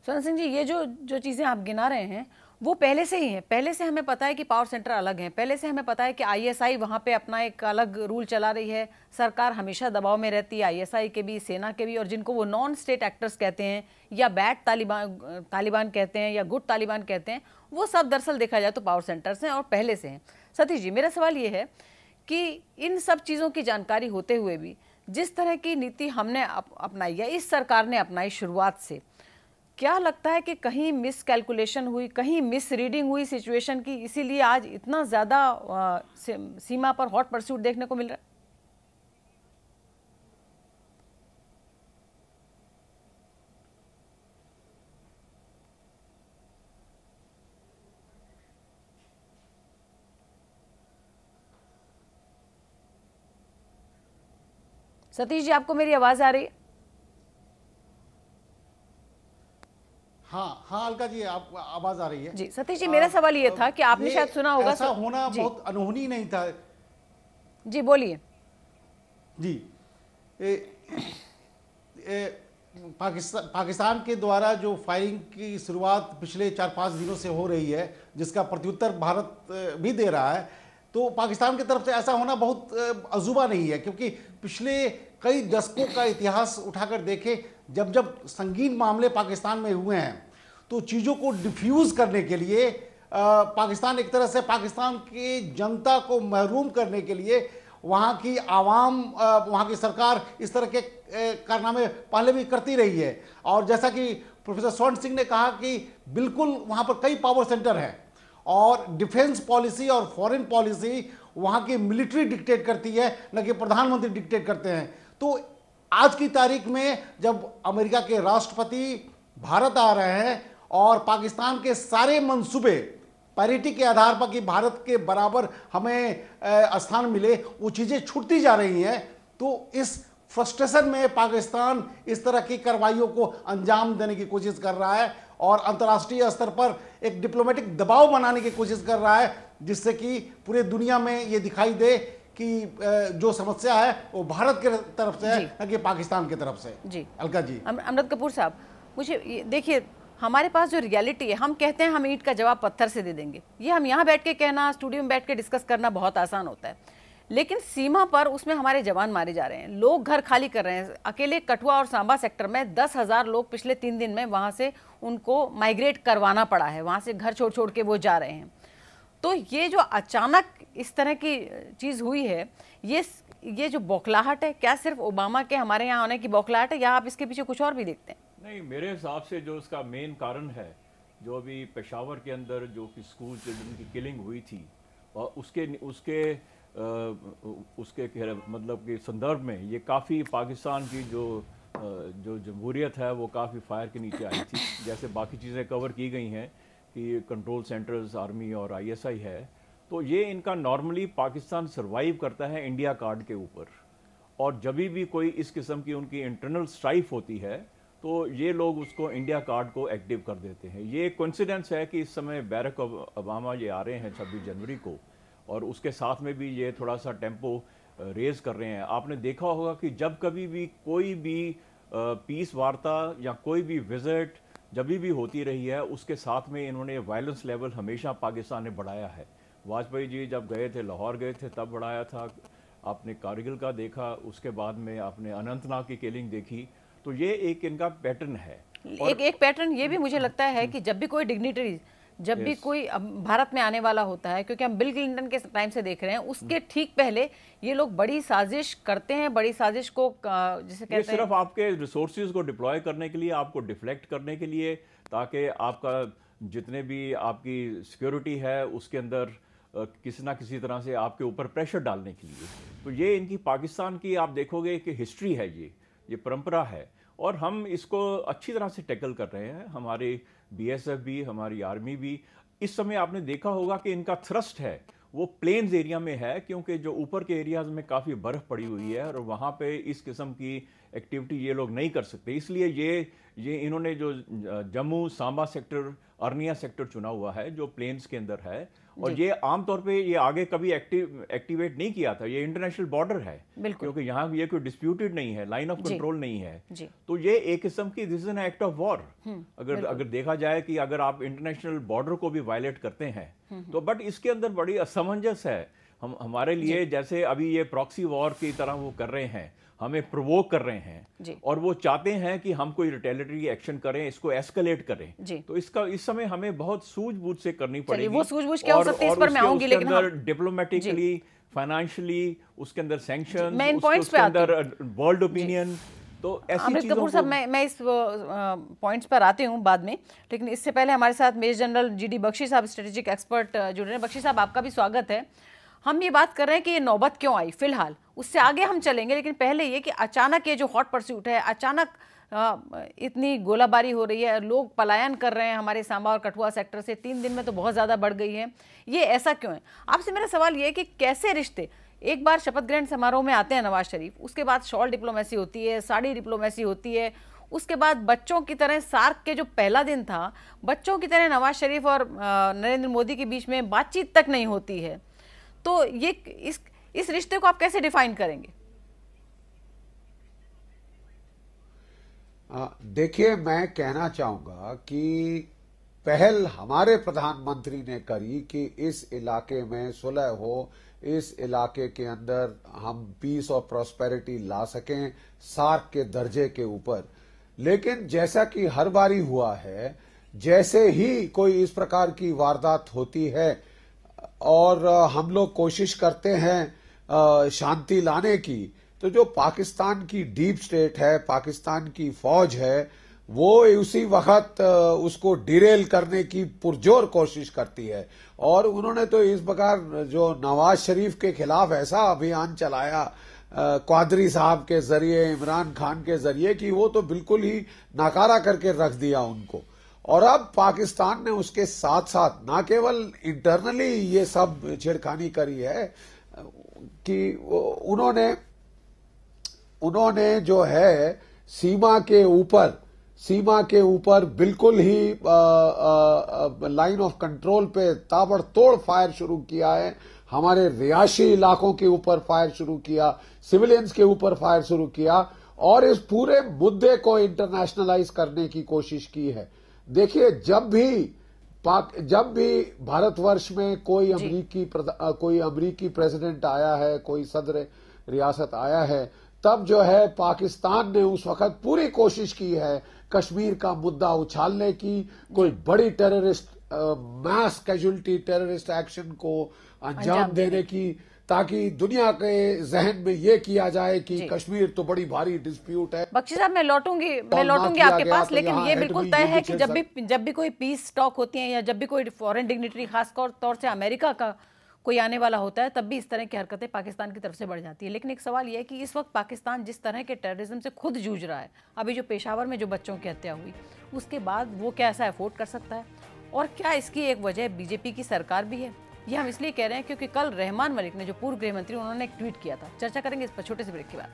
स्वर्ण सिंह जी, ये जो जो चीज़ें आप गिना रहे हैं वो पहले से ही हैं। पहले से हमें पता है कि पावर सेंटर अलग हैं, पहले से हमें पता है कि आईएसआई वहाँ पे अपना एक अलग रूल चला रही है, सरकार हमेशा दबाव में रहती है, आईएसआई के भी, सेना के भी, और जिनको वो नॉन स्टेट एक्टर्स कहते हैं या बैड तालिबान कहते हैं या गुड तालिबान कहते हैं, वो सब दरअसल देखा जाए तो पावर सेंटर्स हैं और पहले से हैं। सतीश जी, मेरा सवाल ये है कि इन सब चीज़ों की जानकारी होते हुए भी जिस तरह की नीति हमने अपनाई या इस सरकार ने अपनाई शुरुआत से, क्या लगता है कि कहीं मिस कैलकुलेशन हुई, कहीं मिस रीडिंग हुई सिचुएशन की, इसीलिए आज इतना ज़्यादा सीमा पर हॉट परस्यूट देखने को मिल रहा है? सतीश जी, आपको मेरी आवाज़ आ रही है? हाँ हाँ अलका जी, आप आवाज आ रही है जी सतीश जी, मेरा सवाल ये था कि आपने शायद सुना होगा, ऐसा होना बहुत अनहोनी नहीं था। जी बोलिए। जी, पाकिस्तान के द्वारा जो फायरिंग की शुरुआत पिछले 4-5 दिनों से हो रही है, जिसका प्रत्युत्तर भारत भी दे रहा है, तो पाकिस्तान की तरफ से ऐसा होना बहुत अजूबा नहीं है, क्योंकि पिछले कई दशकों का इतिहास उठाकर देखें, जब जब संगीन मामले पाकिस्तान में हुए हैं तो चीज़ों को डिफ्यूज़ करने के लिए पाकिस्तान एक तरह से पाकिस्तान की जनता को महरूम करने के लिए वहाँ की आवाम, वहाँ की सरकार इस तरह के कारनामे पहले भी करती रही है। और जैसा कि प्रोफेसर स्वर्ण सिंह ने कहा कि बिल्कुल वहाँ पर कई पावर सेंटर हैं और डिफेंस पॉलिसी और फॉरेन पॉलिसी वहाँ की मिलिट्री डिक्टेट करती है, न कि प्रधानमंत्री डिक्टेट करते हैं। तो आज की तारीख में जब अमेरिका के राष्ट्रपति भारत आ रहे हैं और पाकिस्तान के सारे मंसूबे पैरिटी के आधार पर कि भारत के बराबर हमें स्थान मिले, वो चीज़ें छूटती जा रही हैं, तो इस फ्रस्ट्रेशन में पाकिस्तान इस तरह की कार्रवाइयों को अंजाम देने की कोशिश कर रहा है और अंतर्राष्ट्रीय स्तर पर एक डिप्लोमेटिक दबाव बनाने की कोशिश कर रहा है, जिससे कि पूरे दुनिया में ये दिखाई दे कि जो समस्या है वो भारत की तरफ से है, न कि पाकिस्तान की तरफ से। जी अलका जी। अमृत कपूर साहब, मुझे देखिए, हमारे पास जो रियलिटी है, हम कहते हैं हम ईंट का जवाब पत्थर से दे देंगे, ये हम यहाँ बैठ के कहना, स्टूडियो में बैठ के डिस्कस करना बहुत आसान होता है, लेकिन सीमा पर उसमें हमारे जवान मारे जा रहे हैं, लोग घर खाली कर रहे हैं। अकेले कठुआ और सांबा सेक्टर में 10,000 लोग पिछले 3 दिन में वहाँ से उनको माइग्रेट करवाना पड़ा है, वहाँ से घर छोड़ छोड़ के वो जा रहे हैं। तो ये जो अचानक इस तरह की चीज़ हुई है, ये जो बौखलाहट है, क्या सिर्फ ओबामा के हमारे यहाँ आने की बौखलाहट है या आप इसके पीछे कुछ और भी देखते हैं? नहीं, मेरे हिसाब से जो उसका मेन कारण है, जो अभी पेशावर के अंदर जो कि स्कूल चिल्ड्रन की किलिंग हुई थी, और उसके मतलब के संदर्भ में ये काफ़ी पाकिस्तान की जो जमहूरियत है वो काफ़ी फायर के नीचे आई थी। जैसे बाकी चीज़ें कवर की गई हैं कि कंट्रोल सेंटर्स, आर्मी और आईएसआई है, तो ये इनका नॉर्मली पाकिस्तान सर्वाइव करता है इंडिया कार्ड के ऊपर, और जब भी कोई इस किस्म की उनकी इंटरनल स्ट्राइफ होती है तो ये लोग उसको इंडिया कार्ड को एक्टिव कर देते हैं। ये कोइंसिडेंस है कि इस समय बैरक ओबामा ये आ रहे हैं 26 जनवरी को, और उसके साथ में भी ये थोड़ा सा टेम्पो रेज कर रहे हैं। आपने देखा होगा कि जब कभी भी कोई भी पीस वार्ता या कोई भी विजिट जब भी होती रही है, उसके साथ में इन्होंने वायलेंस लेवल हमेशा पाकिस्तान ने बढ़ाया है। वाजपेयी जी जब गए थे, लाहौर गए थे, तब बढ़ाया था। आपने कारगिल का देखा, उसके बाद में आपने अनंतनाग की किलिंग देखी, तो ये एक इनका पैटर्न है। एक पैटर्न ये भी मुझे लगता है कि जब भी कोई डिग्निटरी, जब भी कोई भारत में आने वाला होता है, क्योंकि हम बिल क्लिंटन के टाइम से देख रहे हैं, उसके ठीक पहले ये लोग बड़ी साजिश करते हैं, बड़ी साजिश को जिसे कहते हैं, सिर्फ आपके रिसोर्सेज को डिप्लॉय करने के लिए, आपको डिफ्लेक्ट करने के लिए, ताकि आपका जितने भी आपकी सिक्योरिटी है उसके अंदर किसी ना किसी तरह से आपके ऊपर प्रेशर डालने के लिए। तो ये इनकी पाकिस्तान की आप देखोगे कि हिस्ट्री है, ये परंपरा है, और हम इसको अच्छी तरह से टैकल कर रहे हैं। हमारे बीएसएफ भी, हमारी आर्मी भी। इस समय आपने देखा होगा कि इनका थ्रस्ट है वो प्लेन्स एरिया में है, क्योंकि जो ऊपर के एरियाज में काफ़ी बर्फ़ पड़ी हुई है और वहाँ पे इस किस्म की एक्टिविटी ये लोग नहीं कर सकते। इसलिए ये इन्होंने जो जम्मू सांबा सेक्टर, अर्निया सेक्टर चुना हुआ है जो प्लेन्स के अंदर है, और ये आमतौर पे ये आगे कभी एक्टिवेट नहीं किया था। ये इंटरनेशनल बॉर्डर है, क्योंकि यहाँ ये कोई डिस्प्यूटेड नहीं है, लाइन ऑफ कंट्रोल नहीं है, तो ये एक किस्म की this is an act of war. अगर देखा जाए कि अगर आप इंटरनेशनल बॉर्डर को भी वायलेट करते हैं तो, बट इसके अंदर बड़ी असमंजस है हमारे लिए। जैसे अभी ये प्रॉक्सी वॉर की तरह वो कर रहे हैं, हमें प्रोवोक कर रहे हैं, और वो चाहते हैं कि हम कोई रिटेलिटरी एक्शन करें, इसको एस्केलेट करें। तो इसका इस समय हमें बहुत सूझबूझ से करनी पड़ेगी। वो सूझबूझ क्या हो सकती है इस पर मैं आऊंगी, लेकिन डिप्लोमेटिकली, फाइनेंशियली, उसके अंदर सैंक्शन, मैं इन पॉइंट्स पे अंदर वर्ल्ड ओपिनियन, तो ऐसी अमृत कपूर साहब, मैं इस पॉइंट्स पर आती हूँ बाद में, लेकिन इससे पहले हमारे साथ मेजर जनरल GD बख्शी साहब, स्ट्रेटेजिक एक्सपर्ट जुड़ रहे हैं। बख्शी साहब, आपका भी स्वागत है। हम ये बात कर रहे हैं कि ये नौबत क्यों आई फिलहाल, उससे आगे हम चलेंगे, लेकिन पहले ये कि अचानक ये जो हॉट परस्यूट है, अचानक इतनी गोलाबारी हो रही है, लोग पलायन कर रहे हैं हमारे सांबा और कठुआ सेक्टर से, 3 दिन में तो बहुत ज़्यादा बढ़ गई है, ये ऐसा क्यों है? आपसे मेरा सवाल ये है कि कैसे रिश्ते, एक बार शपथ ग्रहण समारोह में आते हैं नवाज शरीफ, उसके बाद शॉल डिप्लोमेसी होती है, साड़ी डिप्लोमेसी होती है, उसके बाद बच्चों की तरह सार्क के जो पहला दिन था, बच्चों की तरह नवाज शरीफ और नरेंद्र मोदी के बीच में बातचीत तक नहीं होती है। तो ये इस रिश्ते को आप कैसे डिफाइन करेंगे? देखिए, मैं कहना चाहूंगा कि पहल हमारे प्रधानमंत्री ने करी कि इस इलाके में सुलह हो, इस इलाके के अंदर हम पीस और प्रॉस्पेरिटी ला सकें सार्क के दर्जे के ऊपर। लेकिन जैसा कि हर बारी हुआ है, जैसे ही कोई इस प्रकार की वारदात होती है और हम लोग कोशिश करते हैं शांति लाने की, तो जो पाकिस्तान की डीप स्टेट है, पाकिस्तान की फौज है, वो उसी वक्त उसको डिरेल करने की पुरजोर कोशिश करती है। और उन्होंने तो इस प्रकार जो नवाज शरीफ के खिलाफ ऐसा अभियान चलाया क्वादरी साहब के जरिए, इमरान खान के जरिए, कि वो तो बिल्कुल ही नाकारा करके रख दिया उनको। और अब पाकिस्तान ने उसके साथ साथ न केवल इंटरनली ये सब छेड़खानी करी है कि उन्होंने जो है सीमा के ऊपर बिल्कुल ही लाइन ऑफ कंट्रोल पे ताबड़तोड़ फायर शुरू किया है, हमारे रिहायशी इलाकों के ऊपर फायर शुरू किया, सिविलियंस के ऊपर फायर शुरू किया, और इस पूरे मुद्दे को इंटरनेशनलाइज करने की कोशिश की है। देखिए, जब भी भारतवर्ष में कोई अमरीकी प्रेसिडेंट आया है, कोई सदर रियासत आया है, तब जो है पाकिस्तान ने उस वक्त पूरी कोशिश की है कश्मीर का मुद्दा उछालने की, कोई बड़ी टेररिस्ट मास कैजुअलिटी टेररिस्ट एक्शन को अंजाम देने की, ताकि दुनिया के जहन में ये किया जाए कि कश्मीर तो बड़ी भारी डिस्प्यूट है। बख्शी साहब, मैं लौटूंगी आपके पास, लेकिन ये बिल्कुल तय है कि जब भी कोई पीस टॉक होती है या जब भी कोई फॉरेन डिग्निटरी, खास तौर से अमेरिका का कोई आने वाला होता है, तब भी इस तरह की हरकतें पाकिस्तान की तरफ से बढ़ जाती है। लेकिन एक सवाल यह है कि इस वक्त पाकिस्तान जिस तरह के टेररिज्म से खुद जूझ रहा है, अभी जो पेशावर में जो बच्चों की हत्या हुई, उसके बाद वो क्या ऐसा अफोर्ड कर सकता है? और क्या इसकी एक वजह बीजेपी की सरकार भी है? ये हम इसलिए कह रहे हैं क्योंकि कल रहमान मलिक ने, जो पूर्व गृह मंत्री, उन्होंने एक ट्वीट किया था। चर्चा करेंगे इस पर छोटे से ब्रेक के बाद।